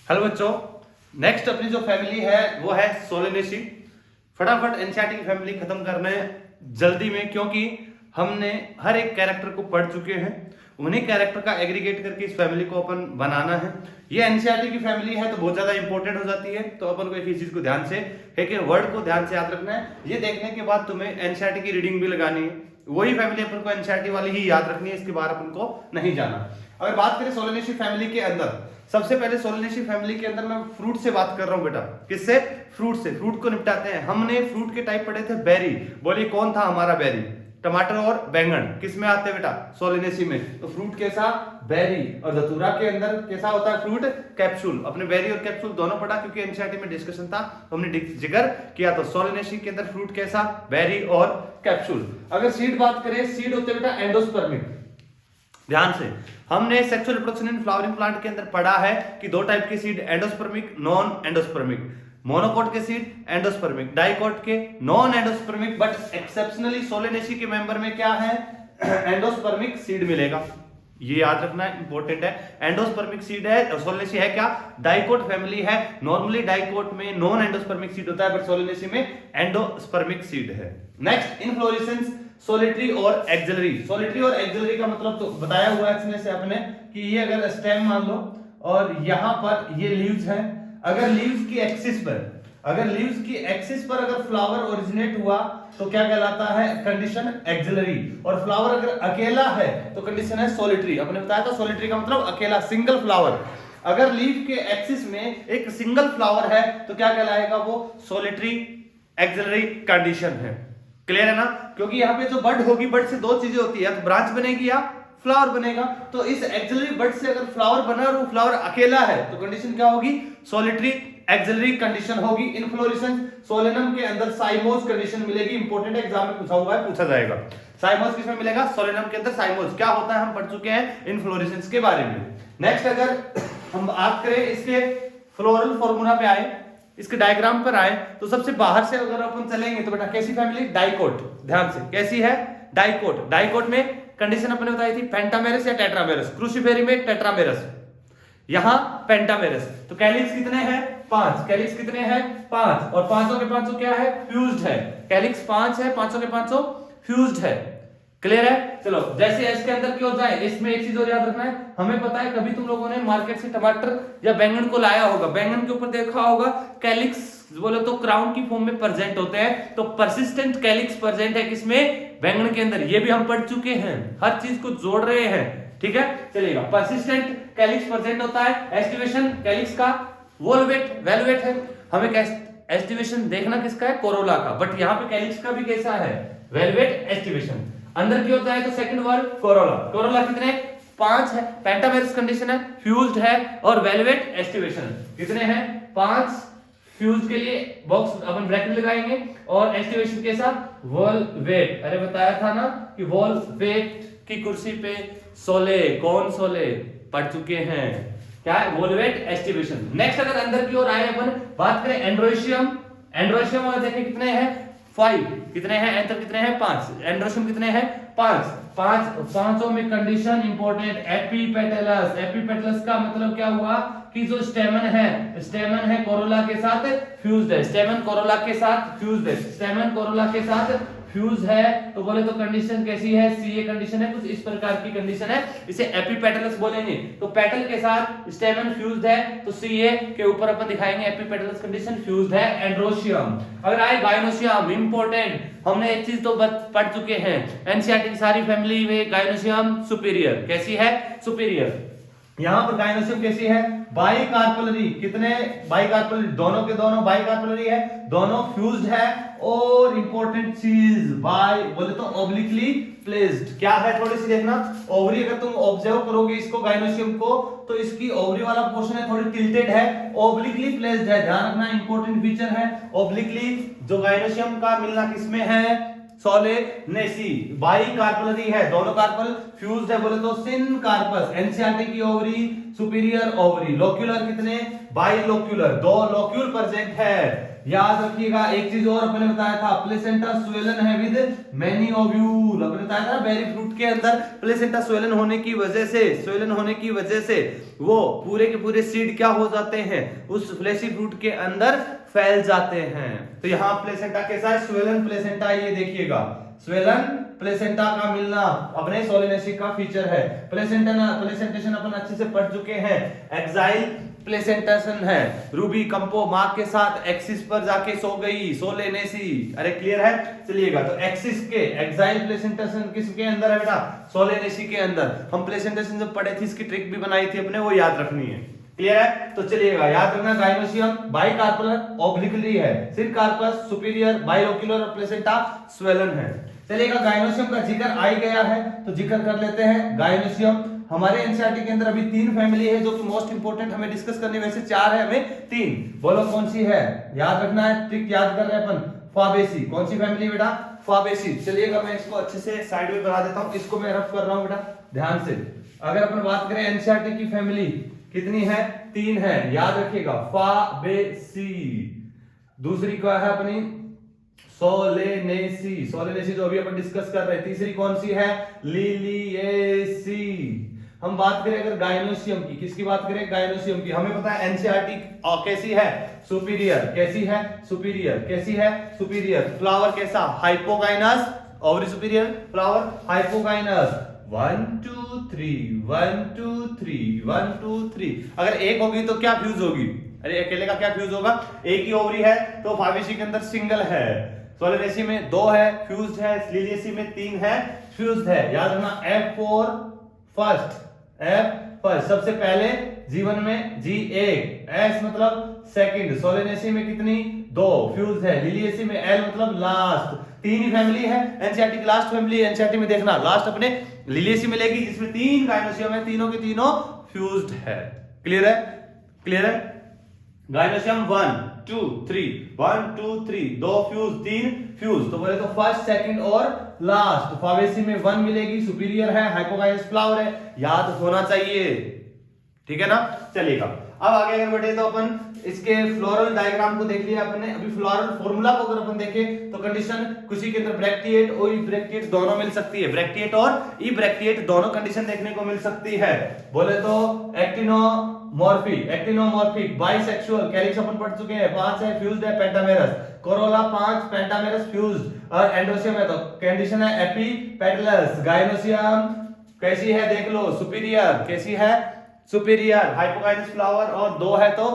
Hello बच्चों, next अपनी जो फैमिली है वो है सोलेनेसी। फटाफट एनसीईआरटी की फैमिली खत्म करना है जल्दी में, क्योंकि हमने हर एक कैरेक्टर को पढ़ चुके हैं। उन्हीं कैरेक्टर का एग्रीगेट करके इस फैमिली को अपन बनाना है। ये एनसीईआरटी की फैमिली है तो बहुत ज्यादा इंपॉर्टेंट हो जाती है, तो अपन को एक ही चीज को ध्यान से एक वर्ड को ध्यान से याद रखना है। ये देखने के बाद तुम्हें एनसीईआरटी की रीडिंग भी लगानी है, वही फैमिली अपन को एनसीईआरटी वाली ही याद रखनी है, इसके बाहर अपन को नहीं जाना। अगर बात करें सोलेनेसी फैमिली के अंदर, सबसे पहले सोलेनेसी फैमिली के अंदर मैं फ्रूट से बात कर रहा हूं बेटा। किससे? फ्रूट से। फ्रूट को निपटाते हैं। हमने फ्रूट के टाइप पढ़े थे बेरी। बोलिए कौन था हमारा बेरी? टमाटर और बैंगन किस में आते हैं बेटा? सोलेनेसी में। तो फ्रूट कैसा? बेरी। और धतूरा के अंदर कैसा होता है फ्रूट? कैप्सूल। अपने बेरी और कैप्सूल दोनों पढ़ा क्योंकि एनसीईआरटी में डिस्कशन था, हमने जिक्र किया। तो सोलेनेसी के अंदर फ्रूट कैसा? बेरी और कैप्सूल। अगर सीड बात करें, सीड होते बेटा एंडोस्पर्मिक। ध्यान से, हमने sexual reproduction in flowering plant के अंदर पढ़ा है कि दो टाइप के seed, endospermic, non endospermic. Monocot के सीड एंडोस्पर्मिक, डाइकोट के non endospermic. But exceptionally Solanaceae के मेंबर में क्या है? एंडोस्पर्मिक सीड मिलेगा। ये याद रखना इंपॉर्टेंट है। एंडोस्पर्मिक सीड है। सोलेनेसी है क्या? डाइकोट फैमिली है। नॉर्मली डाइकोट में नॉन एंडोस्पर्मिक सीड होता है, बट सोलेनेसी में एंडोस्पर्मिक सीड है। नेक्स्ट, इनफ्लोरेसेंस सोलिटरी और एक्सिलरी। सोलिटरी और एक्सिलरी का मतलब तो बताया हुआ है इसमें से आपने कि ये अगर स्टेम मान लो और यहां पर ये लीव्स हैं। अगर लीव्स की एक्सिस पर अगर फ्लावर ओरिजिनेट हुआ तो क्या कहलाता है? Condition axillary. और फ्लावर अगर अकेला है तो कंडीशन है सोलिटरी। अपने बताया था सोलिटरी का मतलब अकेला, सिंगल फ्लावर। अगर लीफ के एक्सिस में एक सिंगल फ्लावर है तो क्या कहलाएगा? वो सोलिटरी एक्सिलरी कंडीशन है। क्लियर है ना? क्योंकि यहाँ पे जो बड होगी, बड से दो चीजें होती है, या तो ब्रांच बनेगी या फ्लावर बनेगा। तो इस एक्सिलरी बड से अगर फ्लावर बना और वो फ्लावर अकेला है तो कंडीशन क्या होगी? सोलिटरी एक्सिलरी कंडीशन होगी। इनफ्लोरेसेंस सोलेनम के अंदर साइमोस कंडीशन मिलेगी। इंपॉर्टेंट एग्जाम में पूछा हुआ है, पूछा जाएगा। साइमोस किसमें मिलेगा? सोलेनम के अंदर साइमोस। क्या होता है हम पढ़ चुके हैं इनफ्लोरेसेंस के बारे में। नेक्स्ट, अगर हम बात करें इसके फ्लोरल फॉर्मूला पे आए, इसके डायग्राम पर आए, तो सबसे बाहर से अगर अपन चलेंगे तो बेटा कैसी फैमिली? डाइकोट। ध्यान से, कैसी है? डाइकोट। डाइकोट में कंडीशन अपने बताई थी पेंटामेरस या टेट्रामेरस। क्रूसिफेरी में टेट्रामेरस, यहां पेंटामेरस। तो कैलिक्स कितने हैं? 5। कैलिक्स कितने हैं? 5। और पांचों के पांचों क्या है? फ्यूज्ड है। कैलिक्स 5 है, पांचों के पांचों फ्यूज्ड है। क्लियर है? चलो, जैसे एस के अंदर की ओर जाए, इसमें एक चीज और याद रखना है। हमें पता है कभी तुम लोगों ने मार्केट से टमाटर या बैंगन को लाया होगा, बैंगन के ऊपर देखा होगा कैलिक्स बोले तो क्राउन की फॉर्म में प्रेजेंट होते हैं। तो परसिस्टेंट कैलिक्स प्रेजेंट है किसमें? बैंगन के अंदर। ये भी हम पढ़ चुके हैं, हर चीज को जोड़ रहे हैं। ठीक है, चलेगा। परसिस्टेंट कैलिक्स प्रेजेंट होता है। एस्टिवेशन कैलिक्स का वोल्वेट वेलवेट है। हमें एस्टिवेशन देखना किसका है? कोरोला का। बट यहाँ पे कैलिक्स का भी कैसा है? Velvet aestivation. अंदर की ओर जाए तो सेकंड वर्ड कोरोला। कोरोला कितने? 5 है। पेंटामेरस कंडीशन है, फ्यूज्ड है। और वेलवेट एस्टिवेशन कितने हैं? 5। फ्यूज के लिए बॉक्स अपन ब्रैकेट लगाएंगे। और एस्टिवेशन के साथ वोल्वेट। अरे बताया था ना कि वोल्वेट की कुर्सी पे सोले। कौन सोले? पढ़ चुके हैं। क्या है? Velvet aestivation. नेक्स्ट, अगर अंदर की ओर आए अपन बात करें एंड्रोशियम। एंड्रोशियम और देखें कितने हैं? 5। कितने हैं? एंथर कितने हैं? 5। एंड्रोशियम कितने हैं? 5। पांचों में कंडीशन इंपॉर्टेंट। एपिपेटलस। एपिपेटलस का मतलब क्या हुआ कि जो स्टेमन है कोरोला के साथ फ्यूज्ड है। स्टेमन कोरोला के साथ फ्यूज्ड है। स्टेमन कोरोला के साथ फ्यूज है। तो बोले तो कंडीशन कैसी है? सीए कंडीशन है। कुछ इस प्रकार की कंडीशन है, इसे एपिपेटलस बोलेंगे। तो पेटल के साथ स्टेमन फ्यूज्ड है, तो सीए के ऊपर अपन दिखाएंगे एपिपेटलस कंडीशन फ्यूज्ड है। एंड्रोशियम। अगर आए गायनोशियम, इंपॉर्टेंट। हमने एक चीज तो पढ़ चुके हैं एनसीईआरटी की सारी फैमिली में। Gynoecium superior. कैसी है? सुपीरियर। यहां पर गायनोशियम कैसी है? बाइकार्पलरी। कितने? बाइकार्पलरी। दोनों के दोनों बाइकार्पलरी है, दोनों फ्यूज्ड है। और इंपॉर्टेंट चीज, बाय बोले तो ऑब्लिकली प्लेस्ड। क्या है? थोड़ी सी देखना, ओवरी अगर तुम ऑब्जर्व करोगे इसको, गायनोशियम को, तो इसकी ओवरी वाला पोर्शन है थोड़ी टिल्टेड है, ऑब्लिकली प्लेस्ड है। ध्यान रखना, इंपॉर्टेंट फीचर है ऑब्लिकली। जो गायनोशियम का मिलना किसमें है? सोलेनेसी। बाइकार्पलरी है, दोनों कार्पल फ्यूज्ड है। बोले तो सिनकार्पस। एनसीईआरटी की ओवरी सुपीरियर ओवरी। लोक्यूलर कितने? बाइलोक्यूलर। 2 लोक्यूल प्रेजेंट है। याद रखिएगा एक चीज और अपने बताया था, प्लेसेंटा स्वेलन है विद मेनी ओव्यूल। अपने बताया था बेरी फ्रूट के अंदर प्लेसेंटा स्वेलन होने की वजह से वो पूरे के पूरे सीड क्या हो जाते हैं, उस फ्लेशी फ्रूट के अंदर फैल जाते हैं। तो यहाँ प्लेसेंटा कैसा है, स्वेलन प्लेसेंटा, ये देखिएगा स्वेलन प्लेसेंटा का मिलना अपने सोलेनेसी का फीचर है। प्लेसेंटेशन अपन अच्छे से पढ़ चुके हैं। एक्साइल प्लेसेंटेशन है, रूबी कंपो मां के साथ एक्सिस पर जाके सो गई, सोलेनेसी। अरे क्लियर है, चलिएगा। तो एक्सिस के एक्साइल प्लेसेंटेशन किसके अंदर है बेटा, सोलेनेसी के अंदर। हम प्लेसेंटेशन जब पढ़े थे इसकी ट्रिक भी बनाई थी अपने, वो याद रखनी है। क्लियर है, तो चलिएगा याद रखना, गाइनोसियम बाइकार्पल ऑब्लिकली है, सिनकार्पस सुपीरियर बाइलोक्युलर, प्लेसेंटा स्वेलन है। चलिएगा गाइनोसियम का जिक्र आ ही गया है तो जिक्र कर लेते हैं। गाइनोसियम हमारे एनसीईआरटी के अंदर अभी 3 फैमिली है जो कि मोस्ट इंपोर्टेंट हमें डिस्कस करनी, वैसे 4 है, हमें 3 बोलो कौन सी है, याद रखना है, ट्रिक याद कर रहे हैं अपन। फाबेसी, कौन सी फैमिली बेटा, फाबेसी। चलिएगा मैं इसको अच्छे से साइड में बना देता हूं, इसको मैं रफ कर रहा हूं बेटा ध्यान से। अगर अपन बात करें एनसीईआरटी की फैमिली कितनी है, 3 है, याद रखिएगा, फाबेसी। दूसरी क्या है अपनी, सोलेनेसी, सोलेनेसी जो अभी अपन डिस्कस कर रहे हैं। तीसरी कौन सी है, लिलिएसी। हम बात करें अगर गाइनोसियम की, किसकी बात करें, गाइनोसियम की, हमें पता है एनसीईआरटी कैसी है, सुपीरियर। कैसी है, सुपीरियर। कैसी है, सुपीरियर। फ्लावर कैसा, hypogynous, ovary superior, flower hypogynous. 1 2 3 1 2 3 1 2 3। अगर एक होगी तो क्या फ्यूज होगी, अरे अकेले का क्या फ्यूज होगा, एक ही ओवरी है तो फाबेसी के अंदर सिंगल है, सोलेनेसी में 2 है फ्यूज्ड है, लिलिएसी में 3 है फ्यूज्ड है। याद रखना, F for first, F first सबसे पहले, जीवन में G1, S मतलब सेकंड, सोलेनेसी में कितनी 2 फ्यूज्ड है, लिलिएसी में L मतलब लास्ट। 3 ही फैमिली है एनसीईआरटी की, लास्ट फैमिली एनसीईआरटी में देखना, लास्ट अपने लिलिएसी मिलेगी जिसमें 3 गाइनोसियम है, तीनों के तीनों फ्यूज्ड है। क्लियर है, क्लियर है। गाइनोसियम 1 2 3 1 2 3, 2 फ्यूज 3 फ्यूज, तो बोले तो फर्स्ट सेकंड और लास्ट। फाबेसी में 1 मिलेगी, सुपीरियर है, हाइपोगाइनस फ्लावर है, याद होना चाहिए, ठीक है ना। चलिएगा अब आगे अगर बढ़े तो अपन इसके फ्लोरल डायग्राम को देख लिया अपने। अभी फ्लोरल फॉर्मूला को अगर अपन देखें तो कंडीशन किसी के अंदर ब्रैक्टिएट और ई ब्रैक्टिएट दोनों मिल सकती है, ब्रैक्टिएट और ई ब्रैक्टिएट दोनों कंडीशन देखने को मिल सकती है। बोले तो एक्टिनोमॉर्फिक, बाइसेक्सुअल, कैलिक्स अपन पढ़ चुके हैं, 5 है, फ्यूज्ड है, पेंटामेरस, कोरोला 5, पेंटामेरस फ्यूज्ड, और एंडोसियम है तो कंडीशन है एपिपेटलस। गाइनोसियम कैसी है देख लो, सुपीरियर। कैसी है, सुपीरियर, हाइपोगाइनस फ्लावर, और 2 है तो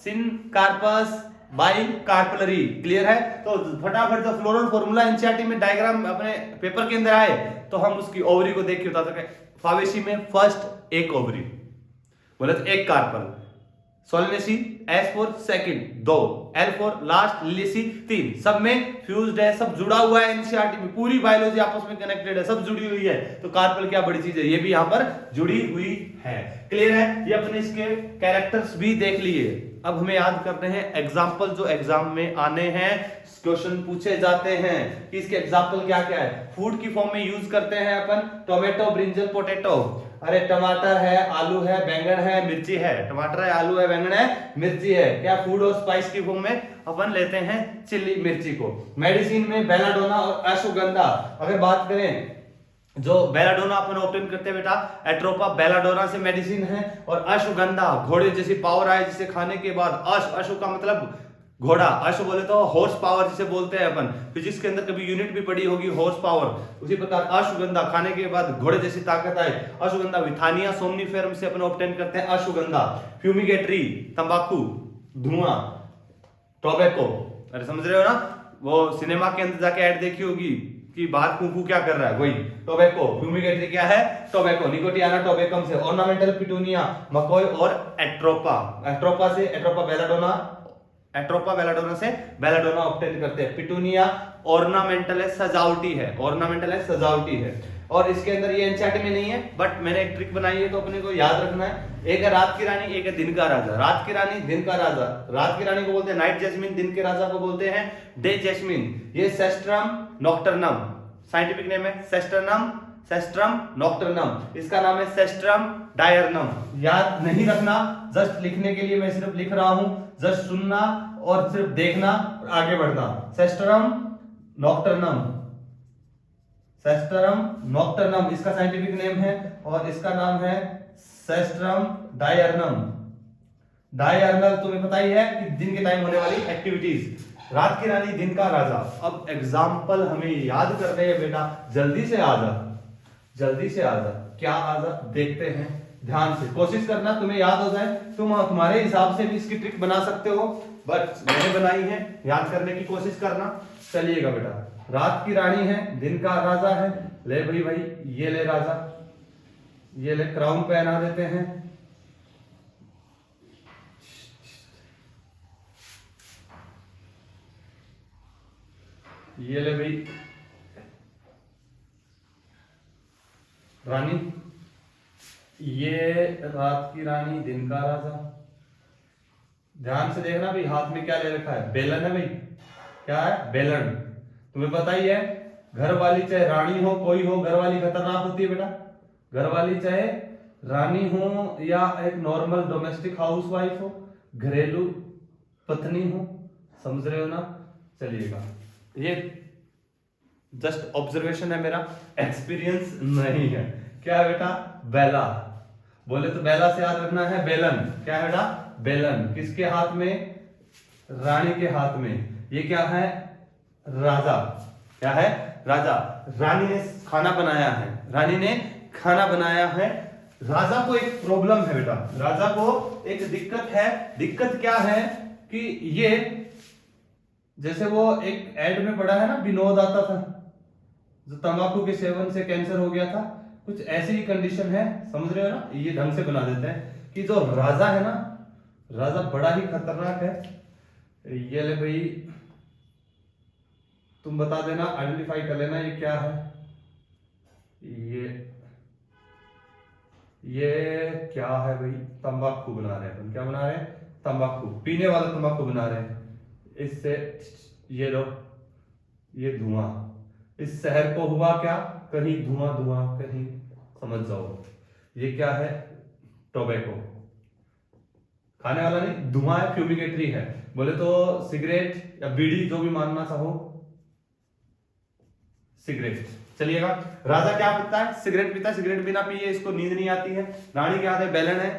सिनकार्पस बाइकार्पलरी। क्लियर है, तो फटाफट जो फ्लोरल फॉर्मूला एनसीईआरटी में डायग्राम अपने पेपर के अंदर आए तो हम उसकी ओवरी को देख के बता सके। फाबेसी में फर्स्ट एक ओवरी, बोले तो एक carpel, Solanaceae S for second 2, L for last, Liliaceae 3, सब में फ्यूज्ड है, सब जुड़ा हुआ है एनसीईआरटी में, पूरी बायोलॉजी आपस में कनेक्टेड है, सब जुड़ी हुई है। तो कार्पल क्या बड़ी चीज है, ये भी यहाँ पर जुड़ी हुई है। क्लियर है, ये अपने इसके कैरेक्टर्स भी देख लिए। अब हमें याद करते हैं एग्जाम्पल जो एग्जाम में आने हैं, क्वेश्चन पूछे जाते हैं कि इसके एग्जाम्पल क्या क्या है। फूड की फॉर्म में यूज करते हैं अपन टोमेटो, ब्रिंजल, पोटैटो। अरे टमाटर है, आलू है, बैंगन है, मिर्ची है, टमाटर है, आलू है, बैंगन है, मिर्ची है, क्या फूड और स्पाइस की फॉर्म में अपन लेते हैं चिल्ली मिर्ची को। मेडिसिन में बेलाडोना और अश्वगंधा। अगर बात करें जो बेलाडोना अपन ऑब्टेन करते हैं बेटा, एट्रोपा बेलाडोना से मेडिसिन है, और अश्वगंधा घोड़े जैसी पावर आए जिसे खाने के बाद, अश्व का मतलब घोड़ा, अश्व बोले तो हॉर्स पावर जिसे बोलते हैं अपन, फिजिक्स के अंदर कभी यूनिट भी पड़ी होगी हॉर्स पावर, उसी प्रकार अश्वगंधा खाने के बाद घोड़े जैसी ताकत आए, अश्वगंधा। विथानिया सोमनीफेरम से अपन ऑब्टेन करते हैं अश्वगंधा। फ्यूमिगेटरी तंबाकू, धुआं, टोबैको, अरे समझ रहे हो ना, वो सिनेमा के अंदर जाके ऐड देखी होगी कि बाहर फूफू क्या कर रहा है, वही टोबैको। फ्यूमिगेटरी क्या है, टोबैको। निकोटियाना टोबैकम से, ऑर्नामेंटल पिटूनिया, मकोय और एट्रोपा, एट्रोपा से एट्रोपा बेलाडोना, एट्रोपा बेलाडोना से बेलाडोना ऑब्टेन करते हैं। पिटूनिया ऑर्नामेंटल है, सजावटी है, ऑर्नामेंटल है, सजावटी है। और इसके अंदर ये एनसीईआरटी में नहीं है, बट मैंने एक ट्रिक बनाई है तो अपने को याद रखना है। एक है रात की रानी, एक है दिन का राजा। रात की रानी, दिन का राजा। रात की रानी को बोलते हैं नाइट जैस्मिन, दिन के राजा को बोलते हैं डे जैस्मिन। ये सेस्ट्रम नॉक्टर्नम, साइंटिफिक नेम है सेस्ट्रनम सेस्ट्रम नॉक्टर्नम, इसका नाम है सेस्ट्रम डायर्नम। याद नहीं रखना, जस्ट लिखने के लिए मैं सिर्फ लिख रहा हूं, जस्ट सुनना और सिर्फ देखना और आगे बढ़ना। सेस्ट्रम नॉक्टर्नम, सेस्ट्रम नॉक्टर्नम इसका साइंटिफिक नेम है, और इसका नाम है सेस्ट्रम डायर्नम। डायर्नल तुम्हें पता ही है कि दिन के टाइम होने वाली एक्टिविटीज। रात की रानी दिन का राजा। अब एग्जाम्पल हमें याद करने हैं बेटा, जल्दी से आ जा, जल्दी से आ जा। क्या आ जा देखते हैं, ध्यान से कोशिश करना तुम्हें याद हो जाए। तुम तुम्हारे हिसाब से भी इसकी ट्रिक बना सकते हो, बट मैंने बनाई है, याद करने की कोशिश करना। चलिएगा बेटा, रात की रानी है, दिन का राजा है। ले भाई ये ले राजा, ये ले क्राउन पहना देते हैं। ये ले भाई रानी, ये रात की रानी दिन का राजा। ध्यान से देखना भाई, हाथ में क्या ले रखा है, बेलन है भाई। क्या है, बेलन। तुम्हें पता ही है, घर वाली चाहे रानी हो कोई हो, घर वाली खतरनाक होती है बेटा। घर वाली चाहे रानी हो या एक नॉर्मल डोमेस्टिक हाउसवाइफ हो, घरेलू पत्नी हो, समझ रहे हो ना। चलिएगा, ये जस्ट ऑब्जर्वेशन है मेरा, एक्सपीरियंस नहीं है। क्या है बेटा, बेला। बोले तो बेला से याद रखना है बेलन। क्या है बेटा, बेलन। किसके हाथ में, रानी के हाथ में। ये क्या है, राजा। क्या है, राजा। रानी ने खाना बनाया है, रानी ने खाना बनाया है। राजा को एक प्रॉब्लम है बेटा, राजा को एक दिक्कत है। दिक्कत क्या है कि ये, जैसे वो एक एड में पढ़ा है ना, विनोद आता था, जो तंबाकू के सेवन से कैंसर हो गया था, कुछ ऐसी ही कंडीशन है, समझ रहे हो ना। ये ढंग से बना देते हैं कि जो राजा है ना, राजा बड़ा ही खतरनाक है। ये ले भाई, तुम बता देना, आइडेंटिफाई कर लेना ये क्या है। ये क्या है भाई, तंबाकू बना रहे हैं। क्या बना रहे हैं, तंबाकू, पीने वाला तंबाकू बना रहे हैं। इससे ये लो, ये धुआं, इस शहर को हुआ क्या, कहीं धुआं धुआं, कहीं, समझ जाओ। ये क्या है, टोबैको, खाने वाला नहीं, धुआं है, फ्यूमिगेटरी है। बोले तो सिगरेट या बीड़ी, जो भी मानना चाहो, सिगरेट। चलिएगा, राजा क्या पीता है, सिगरेट पीता है। सिगरेट बिना पिए इसको नींद नहीं आती है। रानी के हाथ में बेलन है,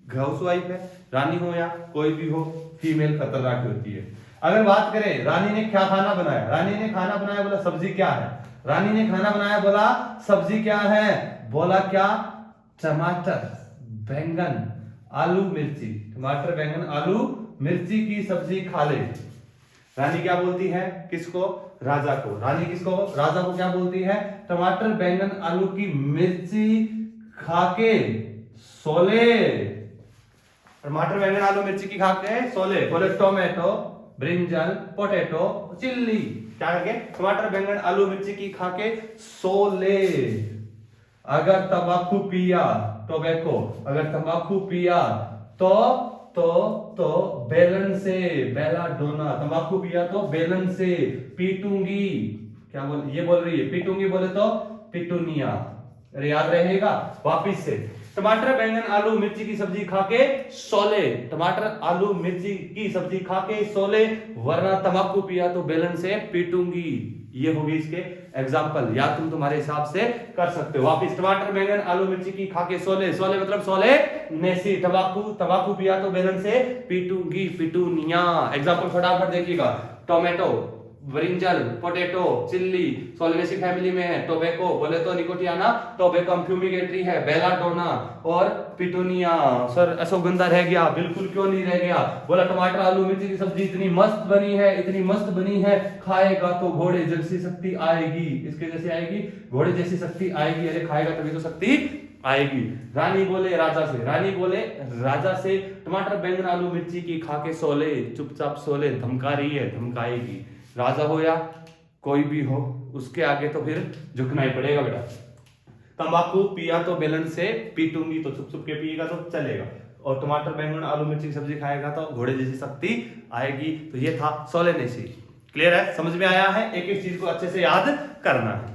हाउसवाइफ है। रानी हो या कोई भी हो, फीमेल खतरनाक होती है। अगर बात करें रानी ने क्या खाना बनाया, रानी ने खाना बनाया, बोला सब्जी क्या है। रानी ने खाना बनाया, बोला सब्जी क्या है, बोला क्या, टमाटर बैंगन आलू मिर्ची। टमाटर बैंगन आलू मिर्ची की सब्जी खा ले। रानी क्या बोलती है, किसको, राजा को। रानी किसको, राजा को क्या बोलती है, टमाटर बैंगन आलू की मिर्ची खा के सोले। टमाटर बैंगन आलू मिर्ची की खा के सोले। बोले टोमेटो ब्रिंजल पोटैटो चिल्ली, क्या करके, टमाटर बैंगन आलू मिर्ची की खा के सोले। अगर तंबाकू पिया, टोबैको, अगर तंबाकू पिया तो बेलन से, बेला डोना, तंबाकू पिया तो बेलन से पीटूंगी। क्या बोल, ये बोल रही है पीटूंगी, बोले तो पिटूनिया। अरे याद रहेगा, वापिस से, टमाटर बैंगन आलू मिर्ची की सब्जी खा के सोले। टमाटर आलू मिर्ची की सब्जी खा के सोले, वरना तंबाकू पिया तो बेलन से पीटूंगी। ये होगी इसके एग्जाम्पल, या तुम तुम्हारे हिसाब से कर सकते हो। वापिस, टमाटर बैंगन आलू मिर्ची की खा के सोले। सोले मतलब सोले नेसी। तंबाकू पिया तो बेलन से पीटूंगी, पिटूनिया। एग्जाम्पल फटाफट देखिएगा, tomato, brinjal, potato, chilli, Solanaceae family में है। टोबैको, बोले तो निकोटियाना, टोबैकम फ्यूमिगेटरी है। बेलाडोना और पिटूनिया। सर अश्वगंधा रह गया, बिल्कुल क्यों नहीं रह गया। बोला टमाटर आलू मिर्ची की सब्जी इतनी मस्त बनी है, इतनी मस्त बनी है, खाएगा तो घोड़े जैसी शक्ति आएगी। इसके जैसे आएगी, घोड़े जैसी शक्ति आएगी। अरे खाएगा तभी तो शक्ति आएगी। रानी बोले राजा से, रानी बोले राजा से, टमाटर बैंगन आलू मिर्ची की खा के सोले, चुपचाप सोले, धमका रही है, धमकाएगी। राजा हो या कोई भी हो, उसके आगे तो फिर झुकना ही पड़ेगा बेटा। तंबाकू पिया तो बेलन से पीटूंगी, तो चुप चुप के पिएगा तो चलेगा। और टमाटर बैंगन आलू मिर्ची की सब्जी खाएगा तो घोड़े जैसी शक्ति आएगी। तो ये था सोलेनेसी। क्लियर है, समझ में आया है। एक एक चीज को अच्छे से याद करना है।